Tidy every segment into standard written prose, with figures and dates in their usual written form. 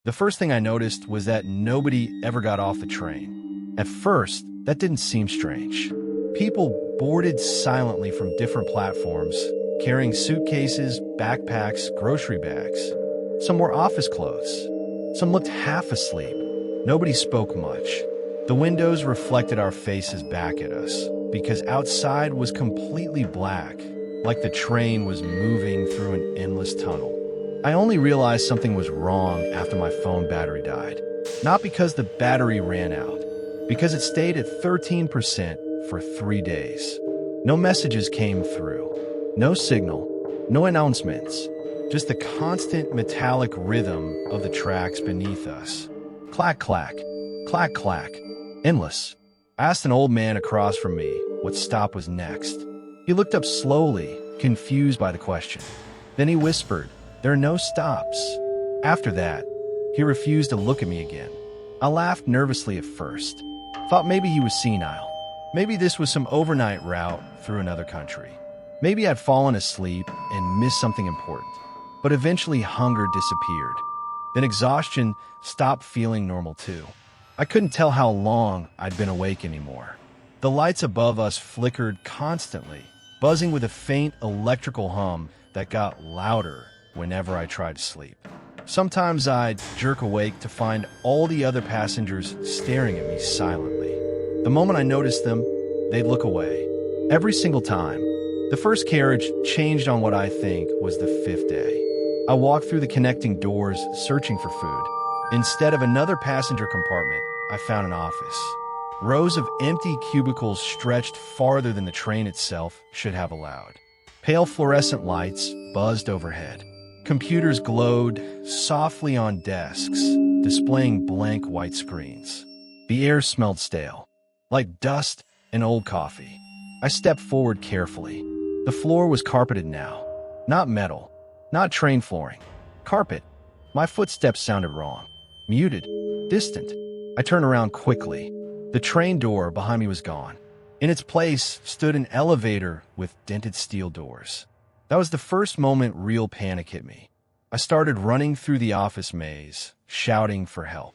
The first thing I noticed was that nobody ever got off the train. At first, that didn't seem strange. People boarded silently from different platforms, carrying suitcases, backpacks, grocery bags. Some wore office clothes. Some looked half asleep. Nobody spoke much. The windows reflected our faces back at us, because outside was completely black, like the train was moving through an endless tunnel. I only realized something was wrong after my phone battery died. Not because the battery ran out, because it stayed at 13% for 3 days. No messages came through, no signal, no announcements, just the constant metallic rhythm of the tracks beneath us. Clack, clack, clack, clack, endless. I asked an old man across from me what stop was next. He looked up slowly, confused by the question. Then he whispered, "There are no stops." After that, he refused to look at me again. I laughed nervously at first. Thought maybe he was senile. Maybe this was some overnight route through another country. Maybe I'd fallen asleep and missed something important. But eventually hunger disappeared. Then exhaustion stopped feeling normal too. I couldn't tell how long I'd been awake anymore. The lights above us flickered constantly, buzzing with a faint electrical hum that got louder whenever I tried to sleep. Sometimes I'd jerk awake to find all the other passengers staring at me silently. The moment I noticed them, they'd look away. Every single time. The first carriage changed on what I think was the 5th day. I walked through the connecting doors searching for food. Instead of another passenger compartment, I found an office. Rows of empty cubicles stretched farther than the train itself should have allowed. Pale fluorescent lights buzzed overhead. Computers glowed softly on desks, displaying blank white screens. The air smelled stale, like dust and old coffee. I stepped forward carefully. The floor was carpeted now. Not metal, not train flooring. Carpet. My footsteps sounded wrong. Muted, distant. I turned around quickly. The train door behind me was gone. In its place stood an elevator with dented steel doors. That was the first moment real panic hit me. I started running through the office maze, shouting for help.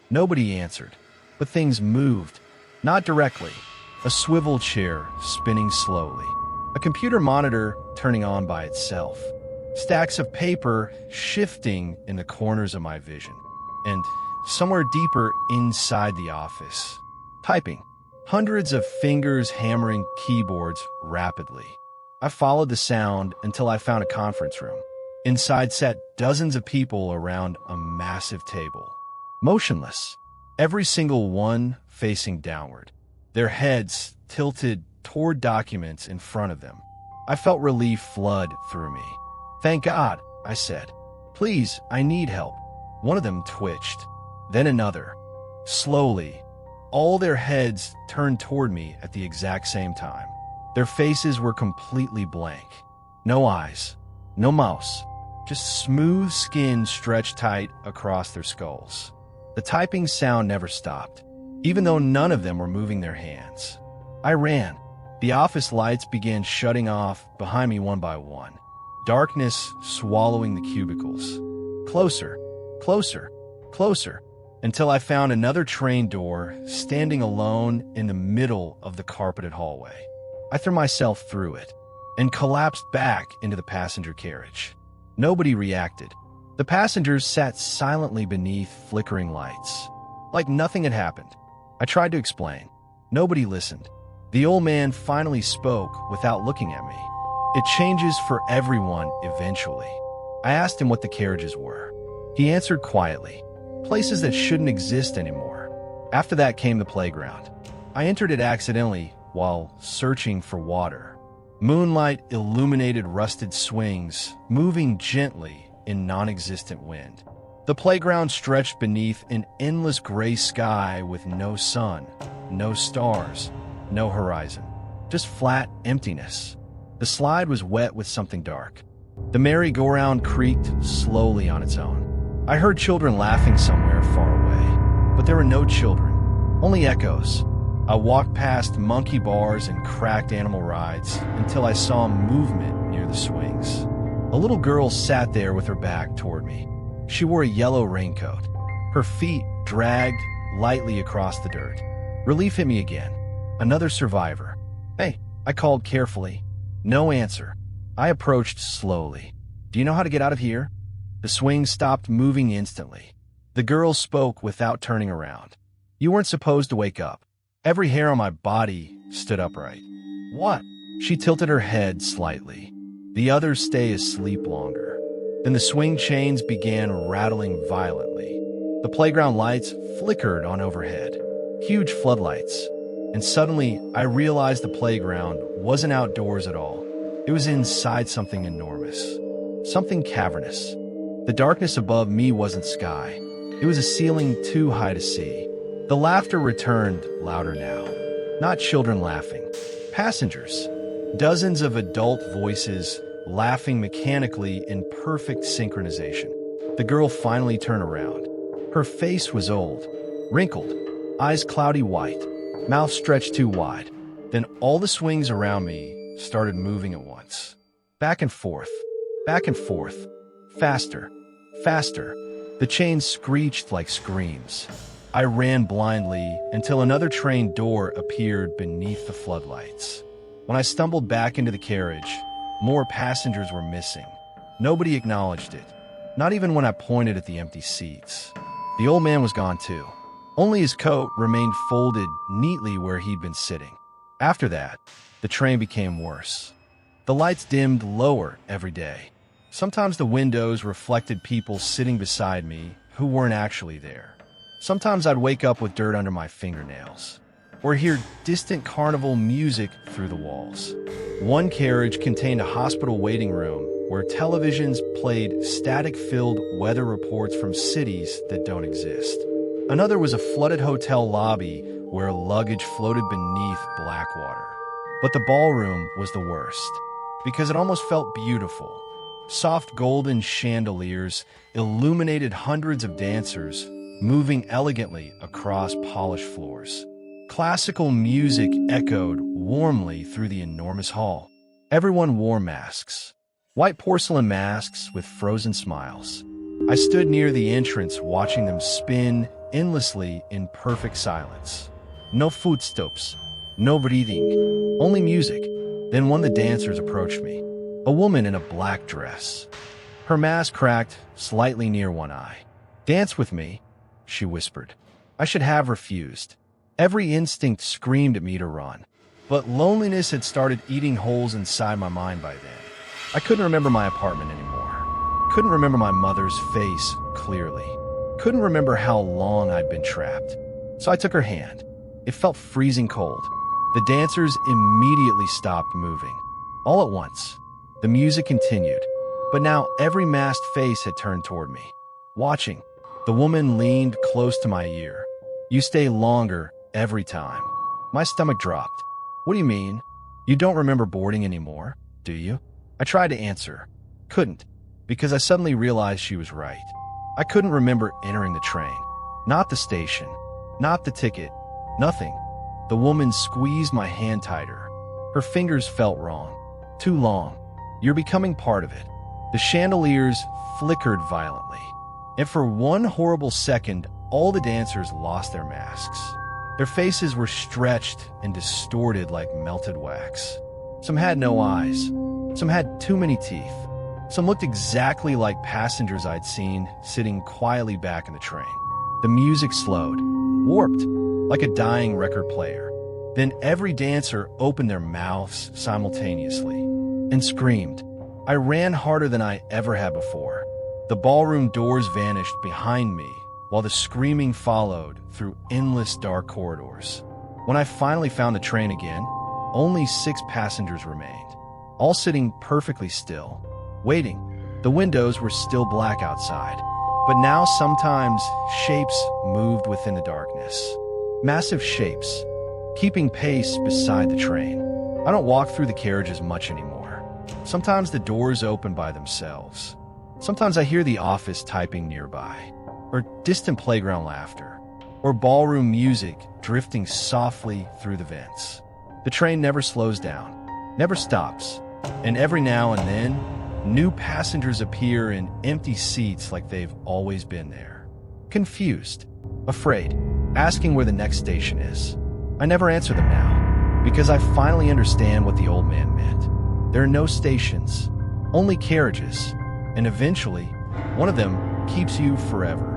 Nobody answered, but things moved. Not directly. A swivel chair spinning slowly. A computer monitor turning on by itself. Stacks of paper shifting in the corners of my vision. And somewhere deeper inside the office, typing. Hundreds of fingers hammering keyboards rapidly. I followed the sound until I found a conference room. Inside sat dozens of people around a massive table. Motionless. Every single one facing downward. Their heads tilted toward documents in front of them. I felt relief flood through me. "Thank God," I said. "Please, I need help." One of them twitched. Then another. Slowly, all their heads turned toward me at the exact same time. Their faces were completely blank. No eyes, no mouths, just smooth skin stretched tight across their skulls. The typing sound never stopped, even though none of them were moving their hands. I ran. The office lights began shutting off behind me one by one. Darkness swallowing the cubicles. Closer, closer, closer, until I found another train door standing alone in the middle of the carpeted hallway. I threw myself through it and collapsed back into the passenger carriage. Nobody reacted. The passengers sat silently beneath flickering lights, like nothing had happened. I tried to explain. Nobody listened. The old man finally spoke without looking at me. "It changes for everyone eventually." I asked him what the carriages were. He answered quietly, "Places that shouldn't exist anymore." After that came the playground. I entered it accidentally while searching for water. Moonlight illuminated rusted swings, moving gently in non-existent wind. The playground stretched beneath an endless gray sky with no sun, no stars, no horizon. Just flat emptiness. The slide was wet with something dark. The merry-go-round creaked slowly on its own. I heard children laughing somewhere far away, but there were no children, only echoes. I walked past monkey bars and cracked animal rides until I saw movement near the swings. A little girl sat there with her back toward me. She wore a yellow raincoat. Her feet dragged lightly across the dirt. Relief hit me again. Another survivor. "Hey," I called carefully. No answer. I approached slowly. "Do you know how to get out of here?" The swing stopped moving instantly. The girl spoke without turning around. "You weren't supposed to wake up." Every hair on my body stood upright. "What?" She tilted her head slightly. "The others stay asleep longer." Then the swing chains began rattling violently. The playground lights flickered on overhead. Huge floodlights. And suddenly, I realized the playground wasn't outdoors at all. It was inside something enormous. Something cavernous. The darkness above me wasn't sky. It was a ceiling too high to see. The laughter returned, louder now. Not children laughing. Passengers. Dozens of adult voices laughing mechanically in perfect synchronization. The girl finally turned around. Her face was old, wrinkled, eyes cloudy white, mouth stretched too wide. Then all the swings around me started moving at once. Back and forth, faster, faster. The chains screeched like screams. I ran blindly until another train door appeared beneath the floodlights. When I stumbled back into the carriage, more passengers were missing. Nobody acknowledged it, not even when I pointed at the empty seats. The old man was gone too. Only his coat remained folded neatly where he'd been sitting. After that, the train became worse. The lights dimmed lower every day. Sometimes the windows reflected people sitting beside me who weren't actually there. Sometimes I'd wake up with dirt under my fingernails, or hear distant carnival music through the walls. One carriage contained a hospital waiting room where televisions played static-filled weather reports from cities that don't exist. Another was a flooded hotel lobby where luggage floated beneath black water. But the ballroom was the worst, because it almost felt beautiful. Soft golden chandeliers illuminated hundreds of dancers, moving elegantly across polished floors. Classical music echoed warmly through the enormous hall. Everyone wore masks. White porcelain masks with frozen smiles. I stood near the entrance watching them spin endlessly in perfect silence. No footsteps, no breathing, only music. Then one of the dancers approached me, a woman in a black dress. Her mask cracked slightly near one eye. "Dance with me," she whispered. I should have refused. Every instinct screamed at me to run. But loneliness had started eating holes inside my mind by then. I couldn't remember my apartment anymore. Couldn't remember my mother's face clearly. Couldn't remember how long I'd been trapped. So I took her hand. It felt freezing cold. The dancers immediately stopped moving. All at once, the music continued. But now every masked face had turned toward me. Watching, the woman leaned close to my ear. "You stay longer every time." My stomach dropped. "What do you mean? You don't remember boarding anymore, do you?" I tried to answer. Couldn't, because I suddenly realized she was right. I couldn't remember entering the train. Not the station. Not the ticket. Nothing. The woman squeezed my hand tighter. Her fingers felt wrong. Too long. "You're becoming part of it." The chandeliers flickered violently. And for one horrible second, all the dancers lost their masks. Their faces were stretched and distorted like melted wax. Some had no eyes. Some had too many teeth. Some looked exactly like passengers I'd seen sitting quietly back in the train. The music slowed, warped, like a dying record player. Then every dancer opened their mouths simultaneously and screamed. I ran harder than I ever had before. The ballroom doors vanished behind me while the screaming followed through endless dark corridors. When I finally found the train again, only 6 passengers remained, all sitting perfectly still, waiting. The windows were still black outside, but now sometimes shapes moved within the darkness. Massive shapes, keeping pace beside the train. I don't walk through the carriages much anymore. Sometimes the doors open by themselves. Sometimes I hear the office typing nearby, or distant playground laughter, or ballroom music drifting softly through the vents. The train never slows down, never stops, and every now and then, New passengers appear in empty seats like they've always been there. Confused, afraid, asking where the next station is. I never answer them now, because I finally understand what the old man meant. There are no stations, only carriages, and eventually, one of them keeps you forever.